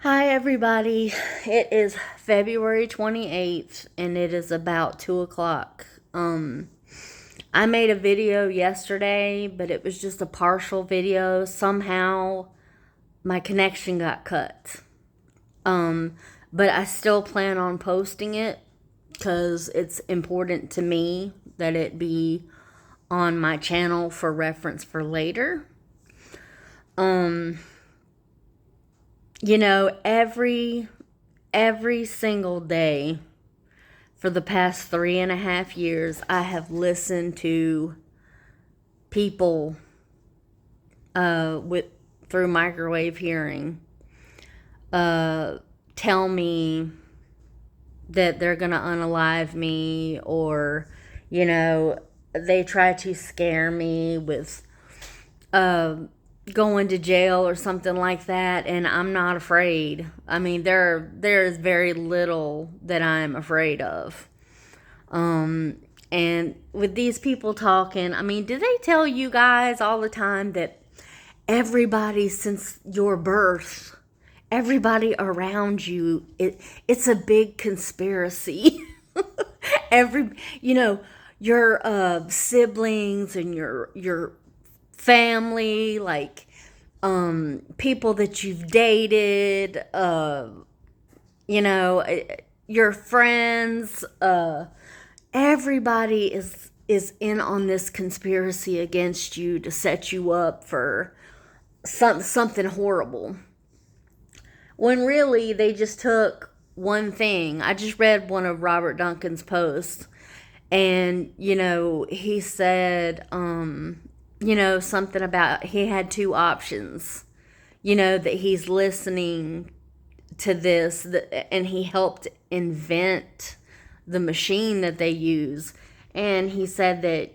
Hi, everybody. It is February 28th and it is about 2 o'clock. I made a video yesterday, but it was just a partial video. Somehow my connection got cut. Um, but I still plan on posting it because it's important to me that it be on my channel for reference for later. Um, every single day for the past 3.5 years, I have listened to people with through microwave hearing tell me that they're gonna unalive me, or they try to scare me with uh, going to jail or something like that, and I'm not afraid. I mean, there is very little that I'm afraid of. And with these people talking, I mean, do they tell you guys all the time that everybody since your birth, everybody around you, it's a big conspiracy? Every, your siblings and your family, like people that you've dated, you know, your friends, everybody is in on this conspiracy against you to set you up for something horrible. When really they just took one thing. I just read one of Robert Duncan's posts, and he said something about he had two options. That he's listening to this, and he helped invent the machine that they use. And he said that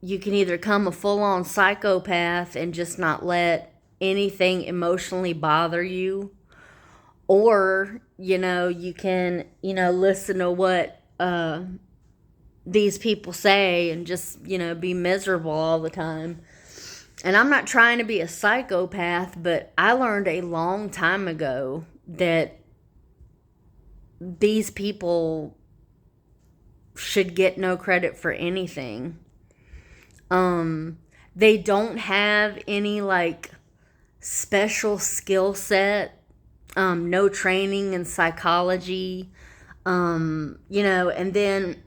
you can either come a full on psychopath and just not let anything emotionally bother you, or, you can, listen to what these people say and just, be miserable all the time. And I'm not trying to be a psychopath, but I learned a long time ago that these people should get no credit for anything. They don't have any like special skill set, no training in psychology, and then,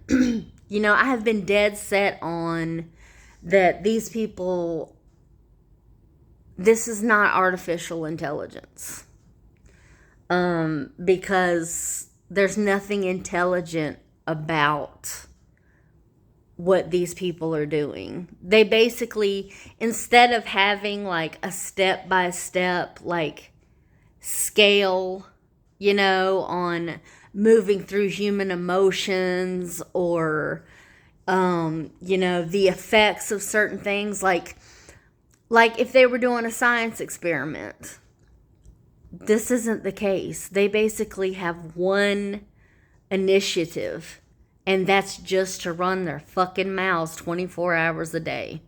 I have been dead set on that these people, this is not artificial intelligence, because there's nothing intelligent about what these people are doing. They basically, instead of having like a step by step, like scale, on moving through human emotions, or, the effects of certain things, like if they were doing a science experiment. This isn't the case. They basically have one initiative, and that's just to run their fucking mouths 24 hours a day.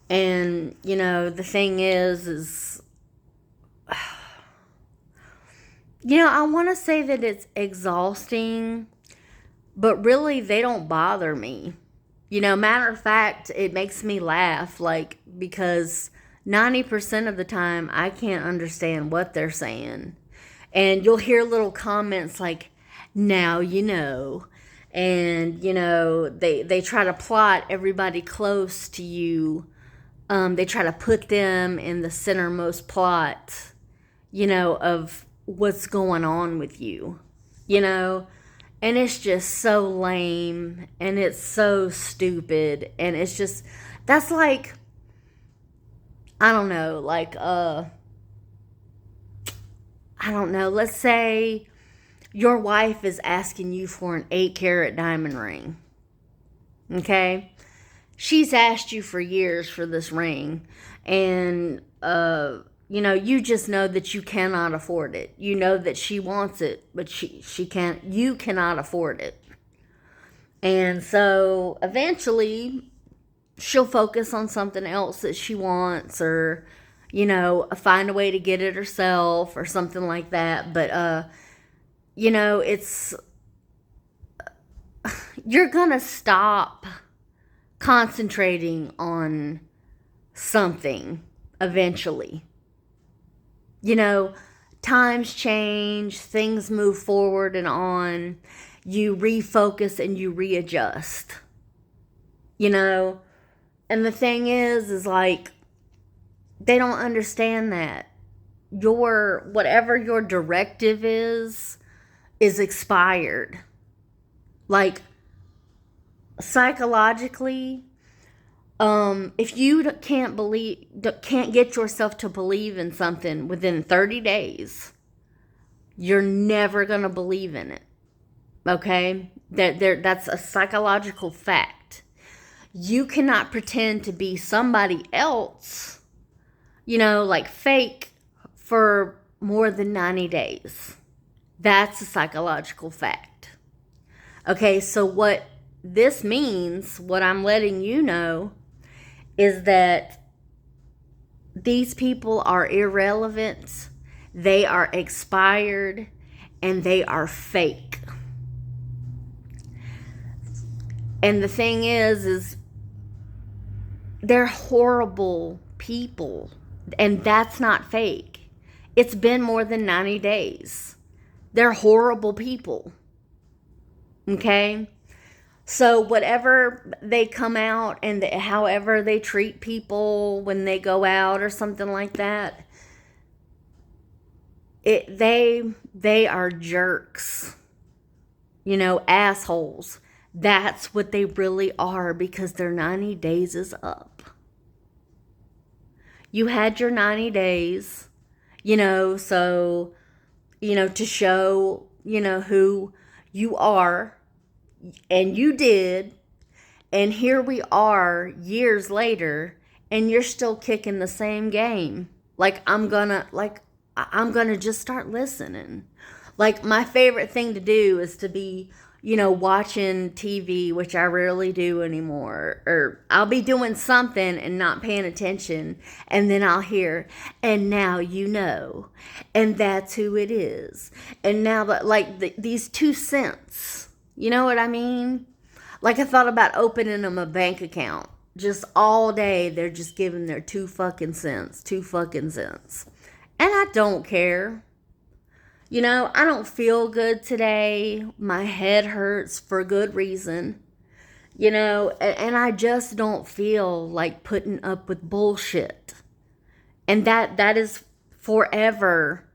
And, the thing is, I want to say that it's exhausting, but really they don't bother me. Matter of fact, it makes me laugh, like, because 90% of the time I can't understand what they're saying. And you'll hear little comments like, now you know. And, they try to plot everybody close to you. They try to put them in the centermost plot, of what's going on with you, you know? And it's just so lame, and it's so stupid, and it's just, that's like, I don't know, like, I don't know, let's say your wife is asking you for an 8-carat diamond ring, okay? She's asked you for years for this ring, and, you just know that you cannot afford it. You know that she wants it, but she can't, you cannot afford it. And so eventually she'll focus on something else that she wants, or, find a way to get it herself or something like that. But, it's, you're gonna stop concentrating on something eventually. Times change, things move forward and on. You refocus and you readjust. And the thing is like, they don't understand that whatever your directive is expired. Like, psychologically, if you can't get yourself to believe in something within 30 days, you're never going to believe in it. Okay? That's a psychological fact. You cannot pretend to be somebody else, like fake, for more than 90 days. That's a psychological fact. Okay, so what this means, what I'm letting you know, is that these people are irrelevant, they are expired, and they are fake. And the thing is they're horrible people, and that's not fake. It's been more than 90 days. They're horrible people. Okay? So whatever they come out and however they treat people when they go out or something like that, they are jerks. Assholes. That's what they really are, because their 90 days is up. You had your 90 days, so, to show, who you are, and you did, and here we are years later, and you're still kicking the same game. Like, I'm gonna just start listening. Like, my favorite thing to do is to be, watching TV, which I rarely do anymore. Or I'll be doing something and not paying attention, and then I'll hear, and now you know, and that's who it is. And now, these 2 cents, you know what I mean? Like, I thought about opening them a bank account. Just all day, they're just giving their 2 fucking cents. 2 fucking cents. And I don't care. I don't feel good today. My head hurts for good reason. And I just don't feel like putting up with bullshit. And that is forever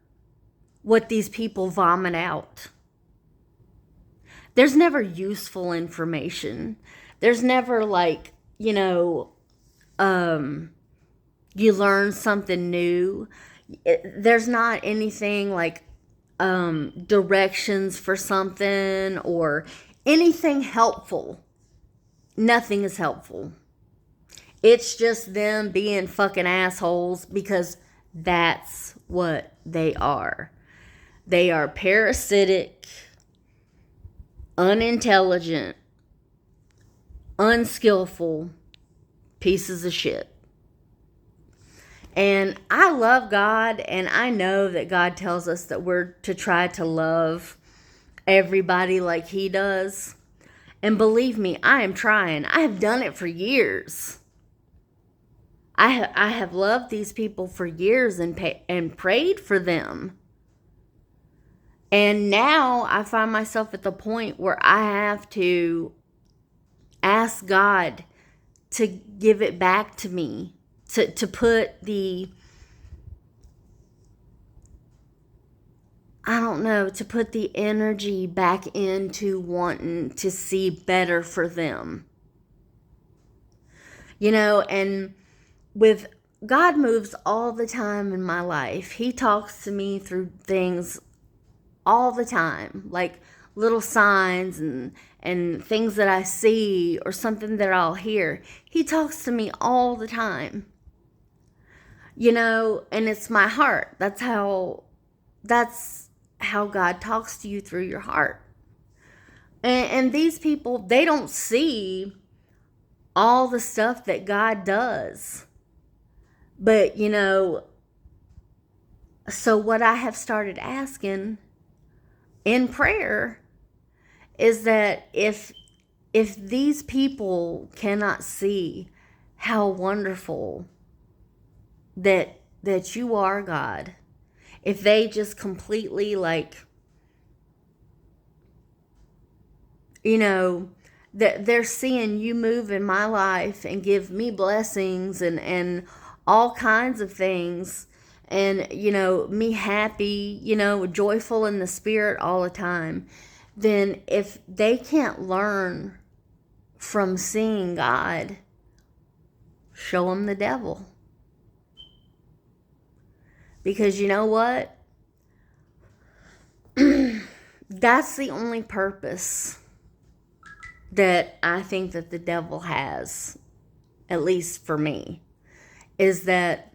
what these people vomit out. There's never useful information. There's never you learn something new. There's not anything like directions for something or anything helpful. Nothing is helpful. It's just them being fucking assholes, because that's what they are. They are parasitic, unintelligent, unskillful pieces of shit. And I love God, and I know that God tells us that we're to try to love everybody like He does. And believe me, I am trying. I have done it for years. I have loved these people for years and prayed for them. And now I find myself at the point where I have to ask God to give it back to me. To put the, to put the energy back into wanting to see better for them. And with God moves all the time in my life. He talks to me through things all the time, like little signs and things that I see or something that I'll hear. He talks to me all the time. And it's my heart. That's how God talks to you, through your heart. And these people, they don't see all the stuff that God does. But, so what I have started asking in prayer is that if these people cannot see how wonderful that you are, God, if they just completely that they're seeing you move in my life and give me blessings and all kinds of things, and me happy, joyful in the spirit all the time, then if they can't learn from seeing God, show them the devil. Because you know what? That's the only purpose that I think that the devil has, at least for me, is that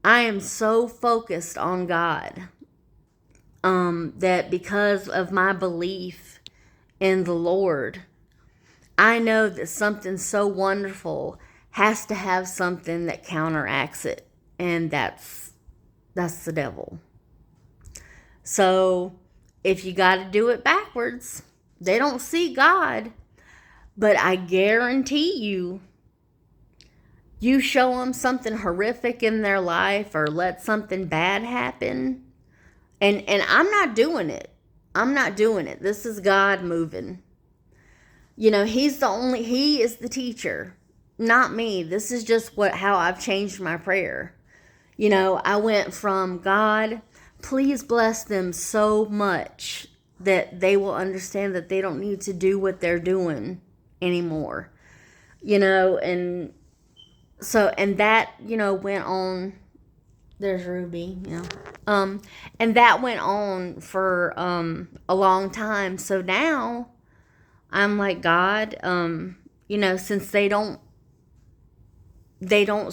I am so focused on God, that because of my belief in the Lord, I know that something so wonderful has to have something that counteracts it, and that's the devil. So if you got to do it backwards, they don't see God, but I guarantee you show them something horrific in their life or let something bad happen, and I'm not doing it. I'm not doing it. This is God moving. He is the teacher, not me. This is just how I've changed my prayer. I went from, God, please bless them so much that they will understand that they don't need to do what they're doing anymore. And so, and that, went on. There's Ruby, and that went on for a long time. So now I'm like, God, since they don't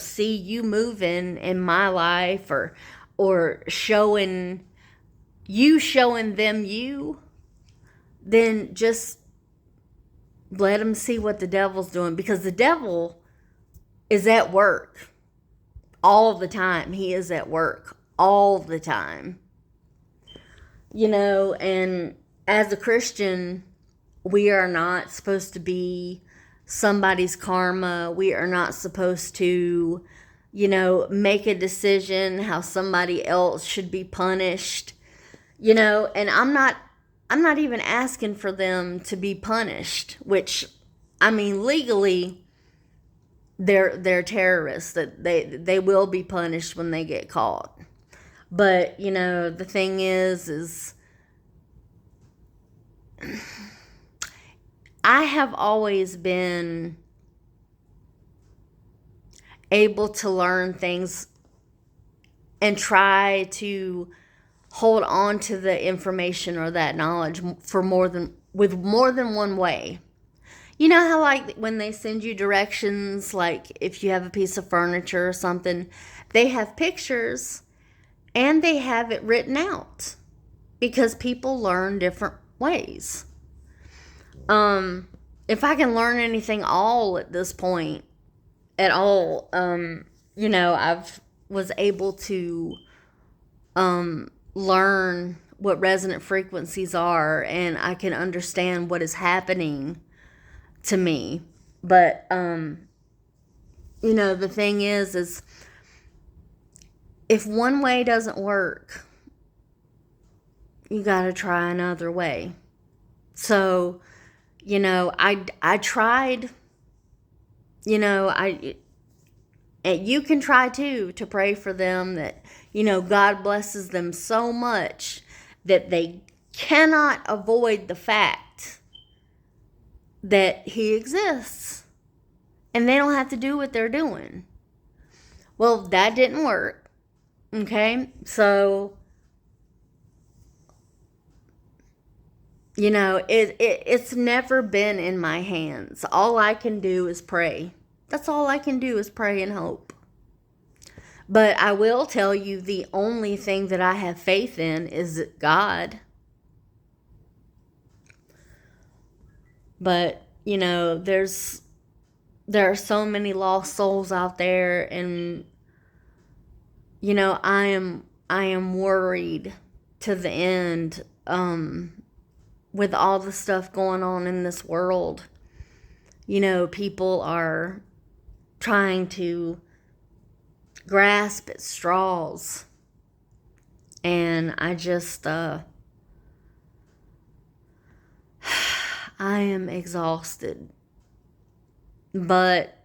see you moving in my life, or showing them you, then just let them see what the devil's doing, because the devil is at work all the time. He is at work all the time. And as a Christian, we are not supposed to be somebody's karma. We are not supposed to, make a decision how somebody else should be punished. And I'm not even asking for them to be punished, which, I mean, legally they're terrorists, that they will be punished when they get caught. But, the thing is I have always been able to learn things and try to hold on to the information or that knowledge with more than one way. You know how, like, when they send you directions, like if you have a piece of furniture or something, they have pictures and they have it written out, because people learn different ways. If I can learn anything all at this point at all, I've was able to learn what resonant frequencies are, and I can understand what is happening to me. But the thing is if one way doesn't work, you got to try another way. So I tried, and you can try too, to pray for them that, God blesses them so much that they cannot avoid the fact that He exists, and they don't have to do what they're doing. Well, that didn't work. Okay, so it's never been in my hands. All I can do is pray. That's all I can do, is pray and hope. But I will tell you, the only thing that I have faith in is God. But, there are so many lost souls out there, and you know, I am worried to the end, with all the stuff going on in this world. You know, people are trying to grasp at straws, and I just I am exhausted. But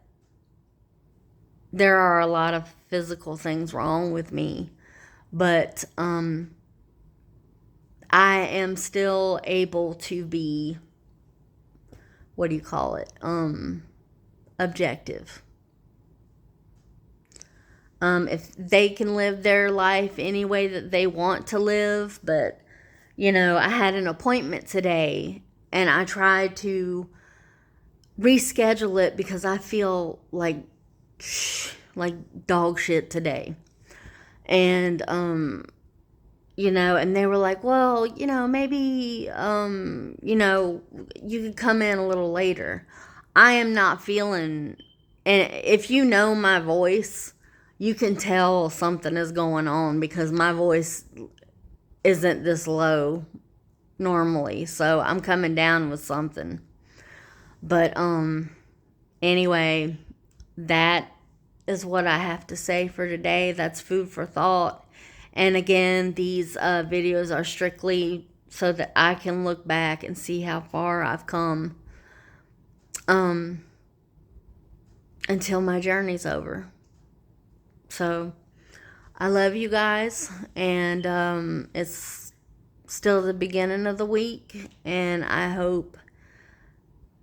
there are a lot of physical things wrong with me. But I am still able to be, what do you call it? Objective. If they can live their life any way that they want to live, but you know, I had an appointment today and I tried to reschedule it because I feel like dog shit today. And you know, and they were like, well, you know, maybe you know, you could come in a little later. I am not feeling, and if you know my voice, you can tell something is going on because my voice isn't this low normally. So I'm coming down with something. But anyway, that is what I have to say for today. That's food for thought. And again, these videos are strictly so that I can look back and see how far I've come until my journey's over. So I love you guys, and it's still the beginning of the week, and I hope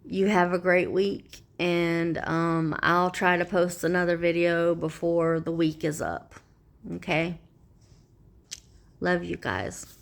you have a great week. And I'll try to post another video before the week is up. Okay? Love you guys.